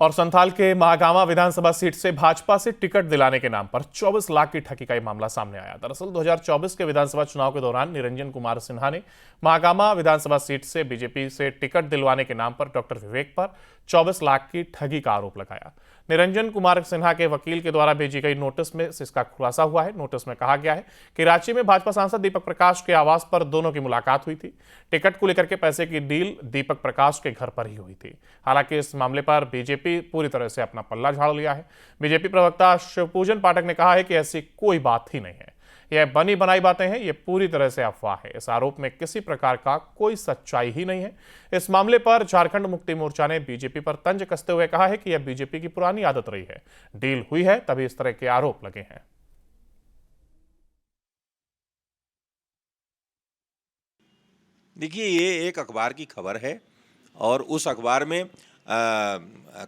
और संथाल के महागामा विधानसभा सीट से भाजपा से टिकट दिलाने के नाम पर 24 लाख की ठगी का ये मामला सामने आया। दरअसल 2024 के विधानसभा चुनाव के दौरान निरंजन कुमार सिन्हा ने महागामा विधानसभा सीट से बीजेपी से टिकट दिलवाने के नाम पर डॉक्टर विवेक पर 24 लाख की ठगी का आरोप लगाया। निरंजन कुमार सिन्हा के वकील के द्वारा भेजी गई नोटिस में इसका खुलासा हुआ है। नोटिस में कहा गया है कि रांची में भाजपा सांसद दीपक प्रकाश के आवास पर दोनों की मुलाकात हुई थी। टिकट को लेकर के पैसे की डील दीपक प्रकाश के घर पर ही हुई थी। हालांकि इस मामले पर बीजेपी पूरी तरह से अपना पल्ला झाड़ लिया है। बीजेपी प्रवक्ता शिवपूजन पाठक ने कहा है कि ऐसी कोई बात ही नहीं है, यह बनी बनाई बातें हैं, ये पूरी तरह से अफवाह है। इस आरोप में किसी प्रकार का कोई सच्चाई ही नहीं है। इस मामले पर झारखंड मुक्ति मोर्चा ने बीजेपी पर तंज कसते हुए कहा है कि यह बीजेपी की पुरानी आदत रही है, डील हुई है तभी इस तरह के आरोप लगे हैं। देखिए, ये एक अखबार की खबर है और उस अखबार में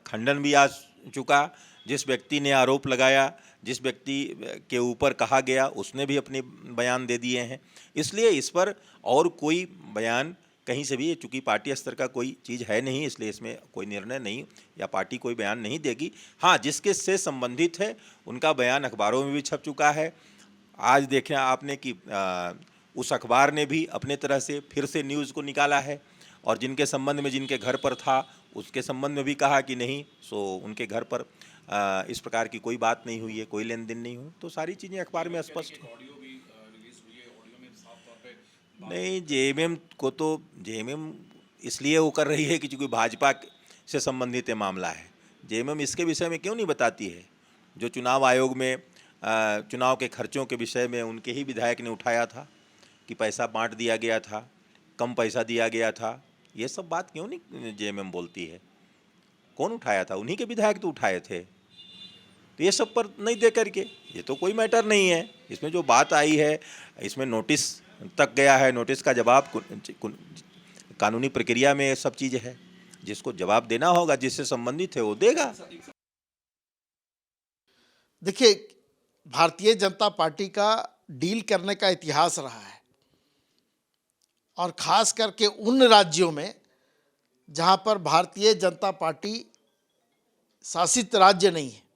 खंडन भी आ चुका। जिस व्यक्ति ने आरोप लगाया, जिस व्यक्ति के ऊपर कहा गया, उसने भी अपने बयान दे दिए हैं। इसलिए इस पर और कोई बयान कहीं से भी, चूँकि पार्टी स्तर का कोई चीज़ है नहीं, इसलिए इसमें कोई निर्णय नहीं या पार्टी कोई बयान नहीं देगी। हाँ, जिसके से संबंधित है उनका बयान अखबारों में भी छप चुका है। आज देखें आपने कि उस अखबार ने भी अपने तरह से फिर से न्यूज़ को निकाला है और जिनके संबंध में, जिनके घर पर था, उसके संबंध में भी कहा कि नहीं, सो उनके घर पर इस प्रकार की कोई बात नहीं हुई है, कोई लेन देन नहीं हुई। तो सारी चीज़ें अखबार में स्पष्ट हैं। नहीं, जेएमएम को तो जेएमएम इसलिए वो कर रही है कि चूँकि भाजपा से संबंधित ये मामला है। जेएमएम इसके विषय में क्यों नहीं बताती है? जो चुनाव आयोग में चुनाव के खर्चों के विषय में उनके ही विधायक ने उठाया था कि पैसा बांट दिया गया था, कम पैसा दिया गया था, ये सब बात क्यों नहीं जेएमएम बोलती है? कौन उठाया था? उन्हीं के विधायक तो उठाए थे। तो ये सब पर नहीं दे करके, ये तो कोई मैटर नहीं है। इसमें जो बात आई है, इसमें नोटिस तक गया है, नोटिस का जवाब कानूनी प्रक्रिया में सब चीज़ है। जिसको जवाब देना होगा, जिससे संबंधित है, वो देगा। देखिए, भारतीय जनता पार्टी का डील करने का इतिहास रहा है और खास करके उन राज्यों में जहां पर भारतीय जनता पार्टी शासित राज्य नहीं है।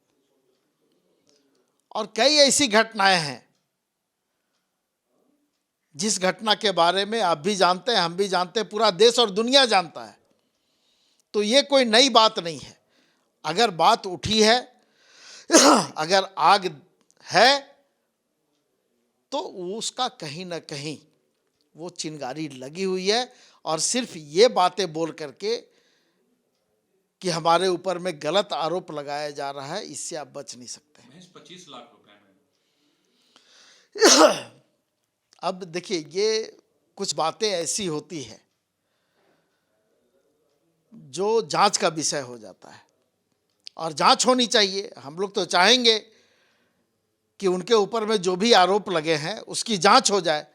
और कई ऐसी घटनाएं हैं जिस घटना के बारे में आप भी जानते हैं, हम भी जानते हैं, पूरा देश और दुनिया जानता है। तो ये कोई नई बात नहीं है। अगर बात उठी है, अगर आग है, तो उसका कहीं ना कहीं वो चिंगारी लगी हुई है। और सिर्फ ये बातें बोल करके कि हमारे ऊपर में गलत आरोप लगाया जा रहा है, इससे आप बच नहीं सकते। 25 लाख रुपए में अब देखिए, ये कुछ बातें ऐसी होती है जो जांच का विषय हो जाता है और जांच होनी चाहिए। हम लोग तो चाहेंगे कि उनके ऊपर में जो भी आरोप लगे हैं उसकी जांच हो जाए।